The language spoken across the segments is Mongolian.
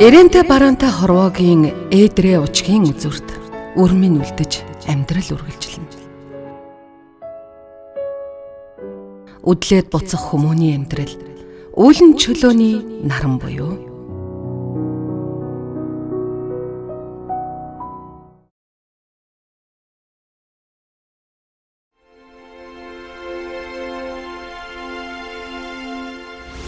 Эрэнтэй бараантай хорвоогийн ээдрээ учгийн үзүрт өрмийн үлдэж амьдрал үргэлжилнэ. Үдлээд буцах хүмүүний амьдрал үүлэн чөлөөний наран буюу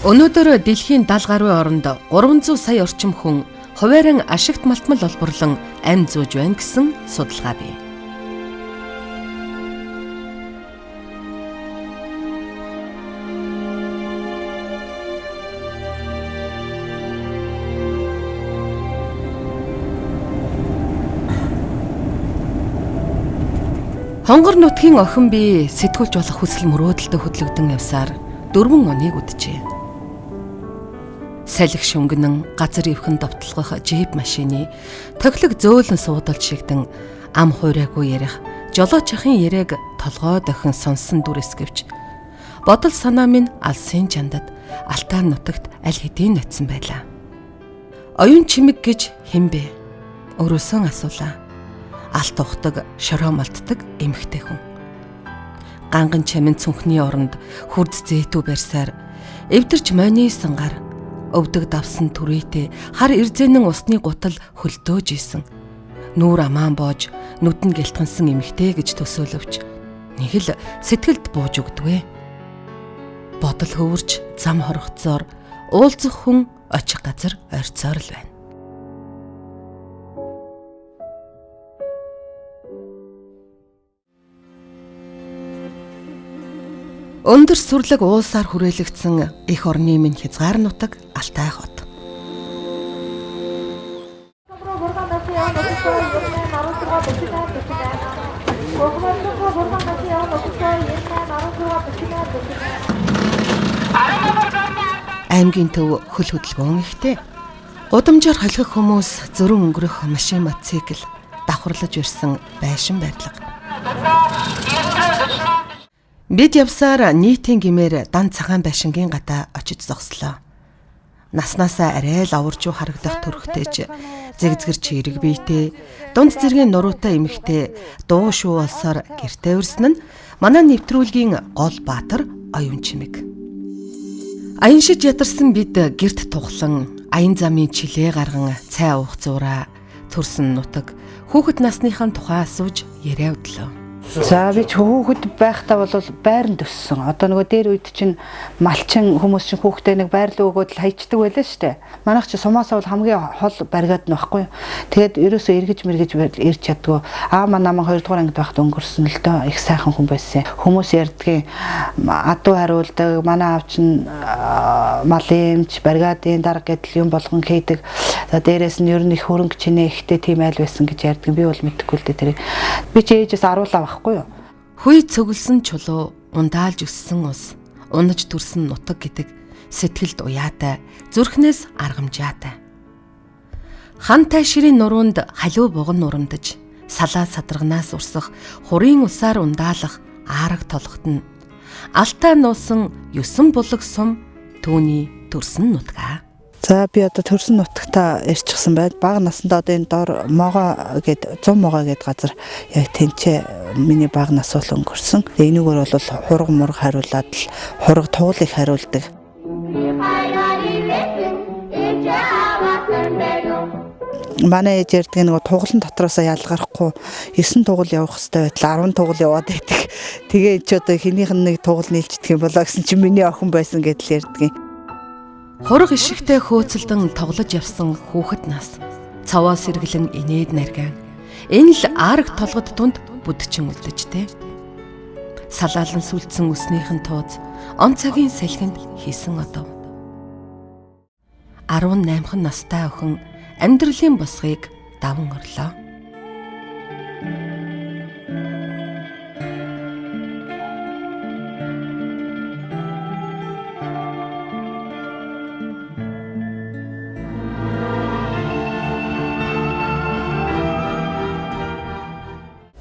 өнөөдөр дэлхийн 70 гаруй оронд 300 сая орчим хүн хуваарин ашигт малтмал олборлон амь зүүж байна гэсэн судалгаа бий. Хонгор нутгийн охин бие сэтгүүлж болох хүсэл мөрөөдөлтөд хөдлөгдөн явсаар 4 оныг үджээ. Салхи шөнгөнөн газар ивхэн довтлох жип машины тохилог зөөлөн суудалж шигдэн ам хуурайгүй ярих жолоочийн яриаг толгой дохин сонсон дүрэс гэвч бодол санаа минь алсын жандад алтан нутагт аль хэдийн нотсон байлаа. Оюун чимэг гэж хэн бэ? Өрөөсөн асуулаа. Алт ухдаг, шороо малтдаг эмэгтэй хүн. Ганган чамин цүнхний оронд хурд зээтүү барьсаар эвдэрч мойны сангаар өвдөг давсан түрээтэй хар ирзэнэн усны гутал хөлдөөж исэн. Нүүр амаан боож нүдэн гэлтгансан эмэгтэй гэж төсөөлөвч нэг л сэтгэлд бууж өгдөгвэ. Бодол хөвөрч зам хоргоцоор уулзах хүн очих газар ойрцоор л байна. Өндөр сүрлэг уулсаар хүрээлэгдсэн их орны минь хязгаар нутаг Алтай хот. Аймгийн төв хөл хөдөлгөөн ихтэй. Гудамжаар холих хүмүүс зөрөн өнгөрөх машин мотоцикл давхарлаж ирсэн байшин барилга. Бид явсаар нийтийн гимээр дан цагаан байшингийн гадаа очиж зогслоо. Наснаасаа арай л аваржуу харагдах төрхтэйч зэгзгэрч эрэг биетэй дунд зэргийн нуруутай эмэгтэй дуу шүү болсоор гэртээ өрсөн нь манай нэвтрүүлгийн гол баатар оюун чимэг. Аян шиж ядарсан бид гэрт тухлан аян замын чилээ гарган цай уух зураа төрсөн нутаг хүүхэд насныхаа тухай асууж яриа өдлөө. За би ч хүүхэд байхдаа бол байранд өссөн. Одоо нөгөө дээр үед чинь малчин хүмүүс чинь хүүхдээ нэг байрлал өгөөд л хайчдаг байлаа шүү дээ. Манайх чи сумаасаа бол хамгийн хол баригад нь байхгүй юу. Тэгээд ерөөсөө эргэж мэргэж ирч чаддгүй. Манай намаа 2 дугаар ангид байхад өнгөрсөн л доо их сайхан хүн байсан. Хүмүүс ярьдгийн адуу хариулдаг. Манай аав чинь малимч баригадын дарга гэдэл юм болгон хийдэг. За дээрээс нь ер нь их хөрөнгө чинээ ихтэй тийм айл байсан гэж ярьдаг. Би бол мэдэхгүй л дээ тэрийг. Би ч ээжээс аруулаа. Хүй цөглсөн чулуу, ундаалж өссөн ус, унаж төрсөн нутаг гэдэг сэтгэлд уяатай, зүрхнээс аргамжаатай. Хан тайширын нуруунд халиу буган нурамдаж, салаа садарганаас урсах, хурын усаар ундаалах аараг толгот нь алтай нуусан 9 булаг сум түүний төрсөн нутгаа. За би одоо төрсөн нутагтаа ирчихсэн байд. Бага насндаа одоо энэ дор могоо гээд 100 могоо гээд газар яг тэнцээ миний бага нас бол өнгөрсөн. Энийгээр бол хураг мураг хариулаад л хураг туулыг хариулдаг. Манай ээж ярьдаг нэг тугалан дотроосоо ялгарахгүй 9 тугал явах хэрэгтэй байтал 10 тугал яваад байдаг. Тэгээ ч одоо хинийх нь нэг тугал нийлждэг юм болоо гэсэн чинь миний охин байсан гэдэл ярьдаг. Хураг ишигтэй хөөцөлдөн тоглож явсан хүүхэд нас цаваа сэргэлэн инээд наргаан энэ л аараг толгод дунд бүдчин үлдэжтэй. Салаалан сүлдсэн өснийхэн тууз он цагийн салхинд хийсэн одов. 18 настай охин амьдралын босгыг даван орлоо.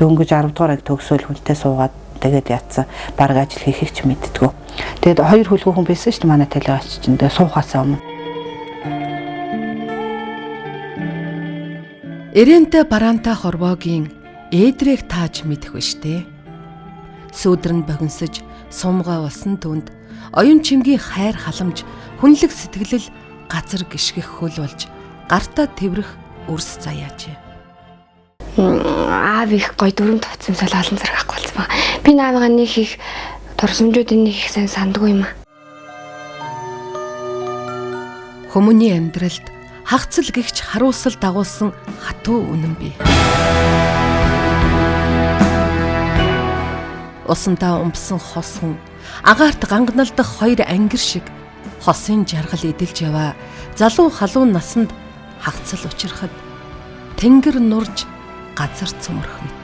Дөнгөж 10 дугаар анги төгсөөл хүнтэй суугаад тэгээд яатсан бараг ажил хийхийг ч мэддэггүй. Тэгээд 2 хөлгөө хүн байсан шүү дээ манай талигаач чинь. Тэгээд суухаасаа өмнө Эрэнтэй бараантай хорвоогийн ээдрийг тааж мэдэх вэ штэ. Сүүдрэнд богиносож сумгай усан түнд оюун чимгийн хайр халамж хүнлэг сэтгэлэл газар гიშгэх хөл болж гартаа тэврэх өрс заяач. Аав их гой дүрм товцсомсол олон зэрэг авах болсон ба. Би наавыгаа нэг их дурсамжуудын нэг их сайн сандгүй юм аа. Хүмүүний амьдралд хагцал гихч харуусал дагуулсан хатуу үнэн бий. Усандаа умбсан хос хүн агаарт гангналдах хоёр ангир шиг хосын жаргал эдэлж яваа залуу халуун насанд хагцал учрахад тэнгэр нурж газар цөмрөх мэт.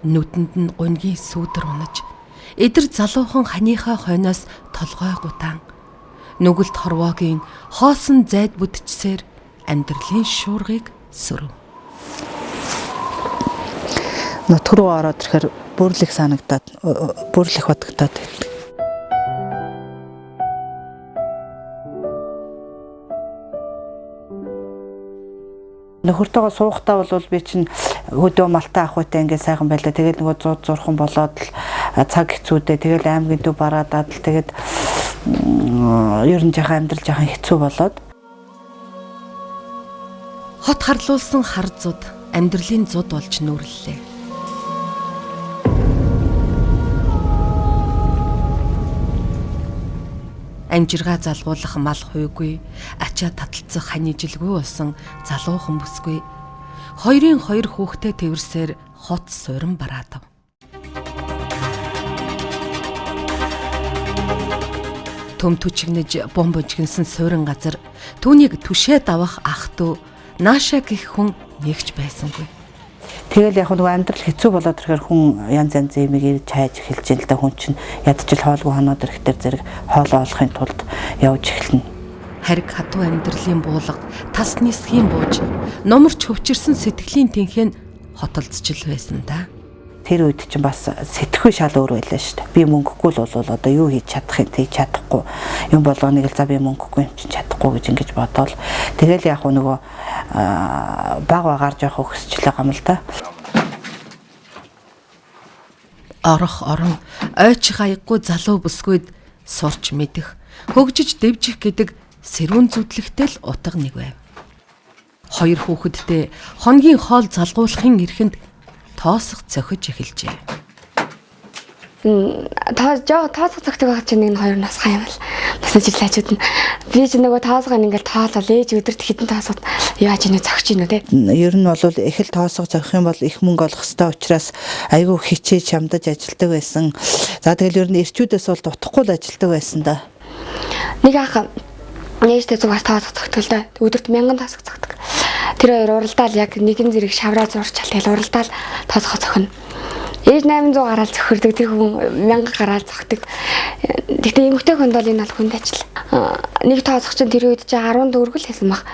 Нүдэнд нь гунгийн сүүдэр унаж эдэр залуухан ханыхаа хойноос толгой гутаан нүгэлт хорвоогийн хоосон зайд бүдчсээр амьдралын шуургыг сөрөв. Нутг руу ороод ирэхээр бүрлэх санагдаад бүрлэх бодогдоод байдаг. Нөхөртөөгөө суугатаа бол би чинь хөдөө малтай ахуйтай ингээд сайхан байлаа. Тэгээд нөгөө 100 зурхан болоод л цаг хэцүүдээ тэгэл аймгийн төв бараадаад л тэгээд ер нь жаахан амьдрал жаахан хэцүү болоод хот харлуулсан хар зуд амьдралын зуд болж нүүрлээ. Амжиргаа залгуулах мал хуйгүй, ачаа таталцах ханижилгүй болсон залуухан бүсгүй. Хоёрын хоёр хүүхдээ тэрсээр хот суурин бараадав. Төм түчигнэж бомбожгинсэн суурин газар түүнийг түшээ давах ах トゥ нааша гих хүн нэгч байсангүй. Тэгэл яг нөгөө амьдрал хэцүү болоод ирэхээр хүн янз янзын юмыг ирж хайж эхэлж ин л да хүн чинь ядчил хоолгүй хоноод ирэхдээ зэрэг хоолоо олохын тулд явж эхэлнэ. Хариг хатуу амьдралын буулга тас нисхийн бууж номерч хөвчирсэн сэтгэлийн тэнхэн хотолцчил байсан да. Тэр үед чинь бас сэтгэхүй шал өөр байлаа шүү дээ. Би мөнгөгүй л бол одоо юу хийж чадах юм тийж чадахгүй. Юм болгоныг л за би мөнгөгүй юм чинь чадахгүй гэж ингэж бодоол. Тэгэл яг нөгөө баг багаар жоох өсчлээ гам л да. Орох орон ойч хаяггүй залуу бүсгүйд сурч мэдэх, хөгжиж дэвжих гэдэг сэрүүн зүтлэгтэй л утга нэг байв. Хоёр хүүхэдтэй хоногийн хоол залгуулахын эрхэнд тоосох цохиж эхэлжээ. Тоосох цогтойг байгаа чинь нэг нь хоёр насхаа юм л. Насаж ирлээчүүд нь би ч нөгөө тоосгоо ингээл тоолол ээж өдөрт хитэн тоосоод яаж ийнэ зогч ийнэ те. Ер нь бол их л тоосгоо зогох юм бол их мөнгө олох хэрэгтэй учраас айгүй хичээж чамдаж ажилтдаг байсан. За тэгэл ер нь эрчүүдээс бол дутхгүй л ажилтдаг байсан да. Нэг ах нээжтэй зүгээс тоосох цогтгол да. Өдөрт 1000 тоосох цогтгол. Тэр хоёр уралдаал яг нэгэн зэрэг шавраа зурч тэгэл уралдаал тоосгоо зохино. Ээж 800 гараал зөхөрдөг тэр хүн 1000 гараал зохидог. Гэхдээ эмэгтэй хүнд бол энэ бол хүнд ажил. Нэг тоосох чинь тэр үед чинь 10 төгрөг л хийсэн баг.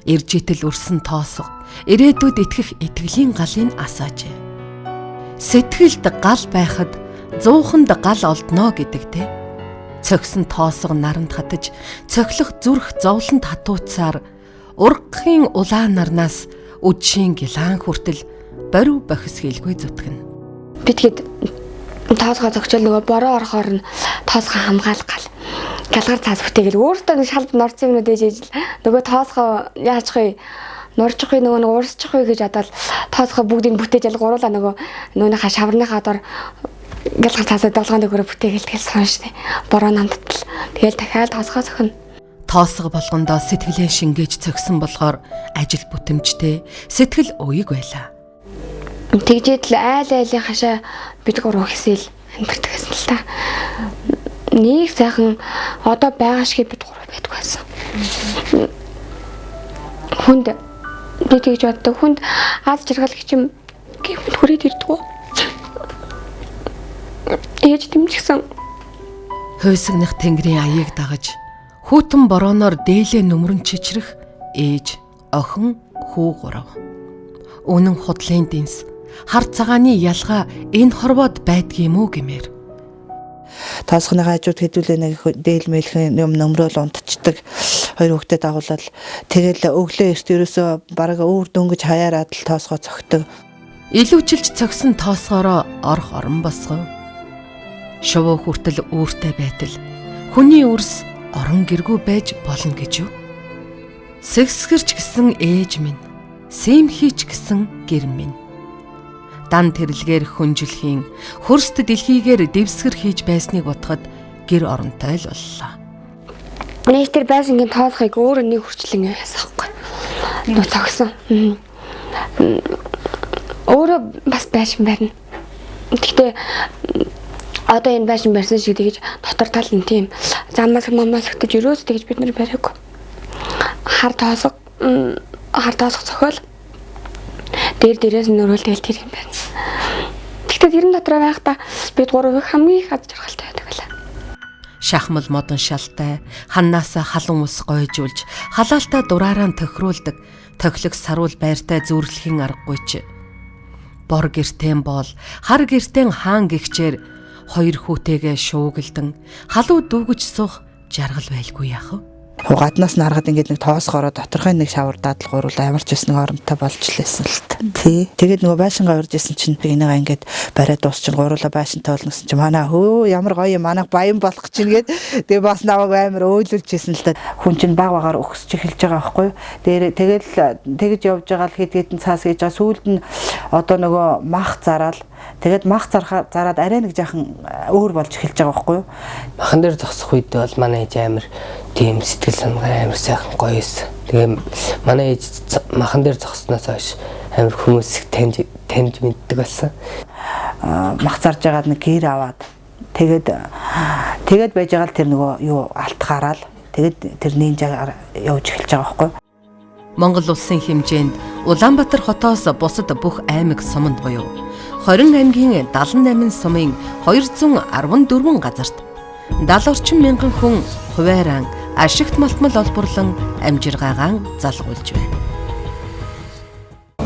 Иржитэл өрсөн тоосго ирээдүйд итгэх итгэлийн галыг асаажээ. Сэтгэлд гал байхад зууханд гал олдно гэдэг те. Цогсон тоосго наранд хатаж цохилох зүрх зовлонд хатууцаар ургахын улаан нарнаас үдшийн гилаан хүртэл борив бохис хийлгүй зүтгэн. Би тэгэд тоосгоо зогчол нөгөө бороо орохоор нь тоосгоо хамгаалах гал. Галгаар цаас бүтээгэл өөртөө нэг шалд норцсон юмнууд ээж ижил. Нөгөө тоосгоо яачих вэ? Норчих вэ нөгөө уурсчих вэ гэж бодоод тоосгоо бүгдийг бүтээж ал гуруулаа нөгөөнийхөө шаврныхаа дор галгаар цаасаа долгоонд өгөрө бүтээгээл тэгэл сон штэ. Бороо намтал. Тэгэл дахиад тоосгоо зохино. Тоосго болгондоо сэтгэлээ шингээж цогсон болохоор ажил бүтэмжтэй сэтгэл уйг байлаа. Тэгжээд л айл хашаа бид гурав хэсэл амьддаг гэсэн л та. Нэг сайхан одоо байгаа шиг бид гурав байдг байсан. Хүнд би тэгж боддог. Хүнд аз жаргал гिचим гэмт хүрээд ирдэг үү? Ээж дэмжигсэн. Хойсогнох тэнгэрийн аяыг дагаж хүүтэн борооноор дээлээ нүмрэн чичрэх ээж, охин, хүү гурав. Үнэн худлын дэнс хар цагааны ялгаа энэ хорвоод байдгийм үү гэмээр. Таасхны хажууд хэдүүлээ нэг дээлмэлхэн юм нөмрөөл унтцдаг. Хоёр хүүхдэд дагуулаад тэгэл өглөө эрт ерөөсөө бараг өөр дөнгөж хаяараад л тоосгоо цогтөг. Илүүчилж цогсон тоосгоороо орох орон босгов. Шувуу хүртэл үүртэй байтал хүний үрс орон гэргүй байж болно гэж юу? Сэгсгэрч гэсэн ээж минь, сэмхийч гэсэн гэр минь. Дан тэрэлгээр хүнжилхийн хөрст дэлхийгээр дэвсгэр хийж байсныг бодоход гэр оронтой л боллоо. Нээж тэр байшингийн тоосхыг өөрөө нэг хүрчлэн яасахгүй. Нуу цогсон. Өөрөө бас байшин байна. Гэхдээ одоо энэ байшин барьсан шиг тэгж дотор тал нь тийм замаас мамаас өгтөж өрөөс тэгж бид нар бариагүй. Хар тоосго зохиол дээрээс нь өрөөлтэй тэр юм байна. Гэхдээ тэрэн дотор байхдаа бид гурав хамгийн их аз жаргалтай байдаг байлаа. Шахмал модон шалтай, ханнаасаа халуун ус гойжуулж, халаалтаа дураараа тохируулдаг, тохилог саруул байртай зүрлэхийн аргагүй ч. Бор гэртэн бол, хар гэртэн хаан гихчээр хоёр хүүтэйгээ шуугилдан, халуу дүүгэж суух жаргал байлгүй яах вэ? Гаднаас нь харахад ингээд нэг тоосгороо доторхой нэг шавар дадлал гуйруул ямар ч байсан нэг оронтой болж лээсэн л та. Тий. Тэгээд нөгөө байшингаа урьж исэн чинь энийг ингээд бариад дуусчин гуйруулаа байшинтай болно гэсэн чинь манай хөө ямар гоё юм манайх баян болох чинь гээд тэгээ бас наваг амар өөлүүлж исэн л та. Хүн чинь баг багаар өгсөж эхэлж байгаа байхгүй юу? Тэгэл тэгж явж байгаа л хэд хэдэн цаас хийж байгаа сүүлд нь одоо нөгөө мах зараал тэгээд мах зараад арай нэг жаахан өөр болж эхэлж байгаа байхгүй юу? Махан дээр зогсох үед бол манай ээж амар тийм сэтгэл санаа амар сайхан гоё эс. Тэгээ манай ээж махан дээр зогсноос хойш амар хүмүүс таньж мэддэг болсон. Мах зарж байгаад нэг гэр аваад тэгээд байж байгаа л тэр нөгөө юу алт гараал тэгээд тэр нинжагаар явж эхэлж байгаа байхгүй юу? Монгол улсын хэмжээнд Улаанбаатар хотоос бусад бүх аймаг суманд буюу 20 аймгийн 78 сумын 214 газарт 70 орчим мянган хүн хувааран ашигт малтмал олборлон амжиргаагаан залгуулж байна.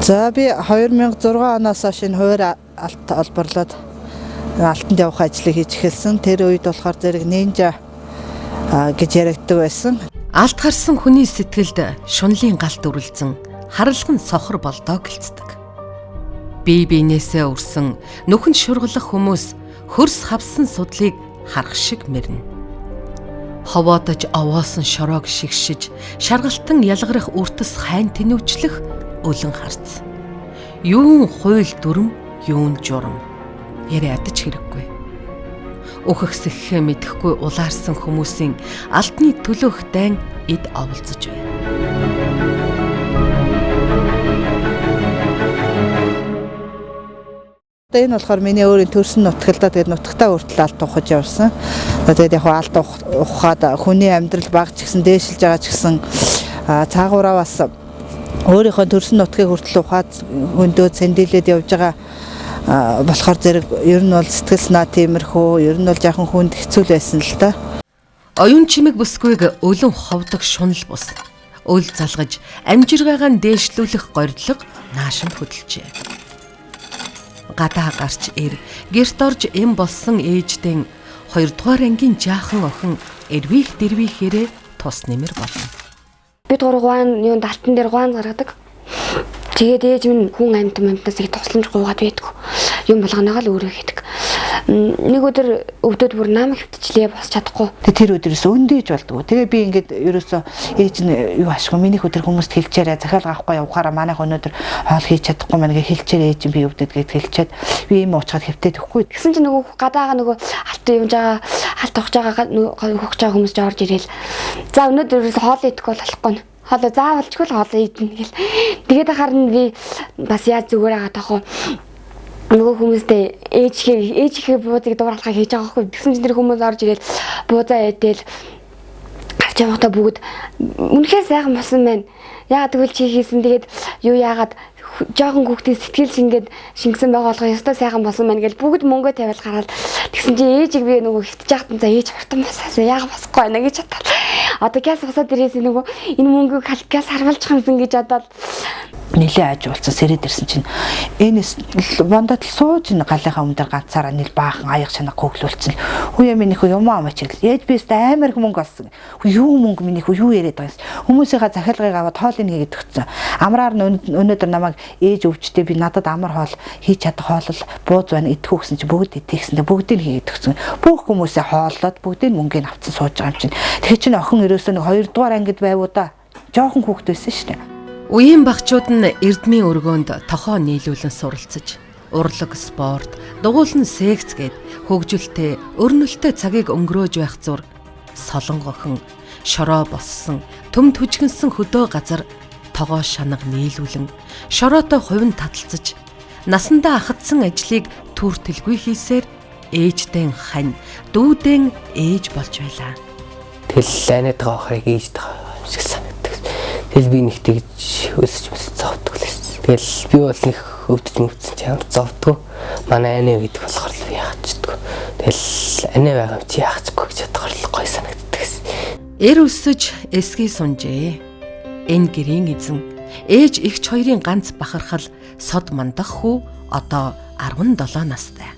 За би 2006 оноос хойш энэ хуваар алт олборлоод алтанд явах ажлыг хийж эхэлсэн. Тэр үед болохоор зэрэг нинжа гэж яригддаг байсан. Алт харсан хүний сэтгэлд шунлын галт үрэлзэн харалган сохор болдоо гэлцдэг. Бие биенээсээ өрсөн нүхэнд шургалах хүмүүс хөрс хавсан судлыг харах шиг мэрнэ. Ховоодож овоосон шороог шигшиж, шаргалтан ялгарах үртэс хайн тэнүүчлэх өлөн харц. Юун хууль дүрм, юун журам. Яриа ядаж хэрэггүй. Үхэгсэхээ мэдэхгүй улаарсан хүмүүсийн алтны төлөөх дайн эд оволцож байна. Энэ болохоор миний өөрийн төрсөн нутгалдаа тэгээд нутагтаа хүртэл алт ухаж явсан. Тэгээд яг алт ухаад хүний амьдрал баг ч гэсэн дээшилж байгаа ч гэсэн цаагаараа бас өөрийнхөө төрсөн нутгийг хүртэл ухаад хөндөө сэндэлээд явж байгаа болохоор зэрэг ер нь бол сэтгэл санаа тиймэрхүү ер нь бол жоохон хүнд хэцүү байсан л да. Оюун чимэг бүсгүйг өлөн ховдог шунал бус. Өл залгаж амжиргаагаа дээшлүүлэх горилго наашинд хөдөлжээ. Гадаа гарч гэрт орж эм болсон ээждэн 2 дугаар ангийн жаахан охин эрвих дэрвихээрээ тус нэмэр болно. Бид гурван юунд алтан дээр гуан гаргадаг. Тэгээд ээж минь хүн амтнаас их тусламж гуугаад байдгүй. Юм болгоноогоо л өөрөө хийдэг. Нэг өдөр өвдөд бүр нам хөвтчлээ босч чадахгүй. Тэр өдрөөс өндөөж болдгоо. Тэгээ би ингээд ерөөсөө ээж нь юу ашгүй минийх өдөр хүмүүст хэлчээрээ захиалга авахгүй явахаараа манайх өнөөдөр хоол хийж чадахгүй манайг хэлчээрээ ээж би өвдөд гэд хэлчихэд би юм уучгаад хэвтээд өгөхгүй. Тэгсэн чинь нөгөө гадаага нөгөө алт юмж байгаа алт ухаж байгаа хөгж байгаа хүмүүс ч орж ирээл. За өнөөдөр хоол идэхгүй болохгүй. Хоолоо заавалчгүй л хоолоо идэнэ гэл. Тэгээд харин би бас яаж зүгээр байгаа тахоо. Нөгөө хүмүүстэй ээжийнхээ буузыг дууралхаа хийж байгаа байхгүй. Тэгсэн чинь тэр хүмүүс орж ирээл буузаа эдэл гарч явахдаа бүгд үнэхээр сайхан босон байна. Яагаад тэгвэл чи хийсэн тэгээд юу яагаад жоохон хүүхдийн сэтгэл шингээд шингэсэн байгаа болохоо ёстой сайхан болсон байна гэж бүгд мөнгөө тавиал гараад тэгсэн чи ээжийг би нөгөө хөвтөж яхад за ээж хурдан басаасаа яага басахгүй байна гэж бодоод одоо газ усаад ирээсээ нөгөө энэ мөнгөг газ харвалж хамсан гэж бодоод нилээ аж уулцсан сэрээд ирсэн чинь энэс бондод сууж ин галынхаа өмнөдөр ганцаараа нил баахан аяг чанга хөглүүлсэн. Хүүе минийх юм аа чиг. Ээж бист амар мөнгө олсон. Юу мөнгө минийх юу яриад байгаа юм. Хүмүүсийнхаа захиалгыг аваад хоолыг хийгээд өгсөн. Амраар өнөөдөр намайг ээж өвчтэй би надад амар хоол хийж чадах хоол бууз байна идэхүү гэсэн чи бүгд идэхсэндээ бүгдийг хийгээд өгсөн. Бүх хүмүүсээ хооллоод бүгдийг мөнгөний авцсан сууж байгаа юм чинь. Тэгэхээр чинь охин ерөөсөө нэг 2 дугаар ангид байвуу да. Жохон хүүхэд байсан шүү дээ. Үеийн багчууд нь эрдмийн өргөөнд тохоо нийлүүлэн суралцаж, урлаг, спорт, дугуйлан секц гээд хөгжилтэй, өрнөлттэй цагийг өнгөрөөж байх зур солонгохон, шороо боссон, төм түжгэнсэн хөдөө газар тогоо шанаг нийлүүлэн, шороотой хувин таталцаж, насандаа ахадсан ажлыг түүртэлгүй хийсээр ээждэн хань, дүүдэн ээж болж байлаа. Тэгэл айнаад байгаа ахыг ээж байгаа шиг санагдав. Тэгэл би нэг тэгж өсөж зовдөг л байсан. Тэгэл би бол нэг өвдөж мөвдсөн ч ямар зовдгоо. Манай анаа гэдэг болохоор л би яахчдгүй. Тэгэл анаа байгаа чи яахчгүй гэж бодохоор л гой санагддаг гэсэн. Эр өсөж эсгий сунжээ. Энэ гэрийн эзэн ээж эгч хоёрын ганц бахархал сод мандах хүү одоо 17 настай.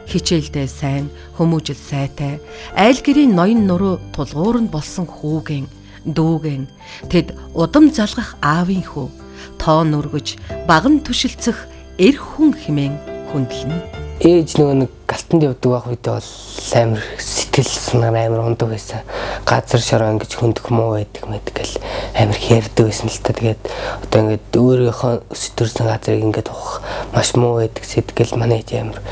Хичээлдээ сайн, хүмүүжил сайтай, айл гэрийн ноён нуруу тулгуур нь болсон хүүгэн дүүгэн тэд удам залгах аавын хүү тоон өргөж баган түшилцэх эр хүн химэн хүндлэн. Ээж нөгөө нэг галтанд явдаг байх үед бол амар сэтгэл санаа амар ундаг байсан. Газар шороо ингэж хөндөх муу байдаг мэдэг гэл амар хэрдэг байсан л та. Тэгээд одоо ингээд өөрийнхөө өсөлтөрсөн газрыг ингээд ухах маш муу байдаг сэтгэл манай ээж амар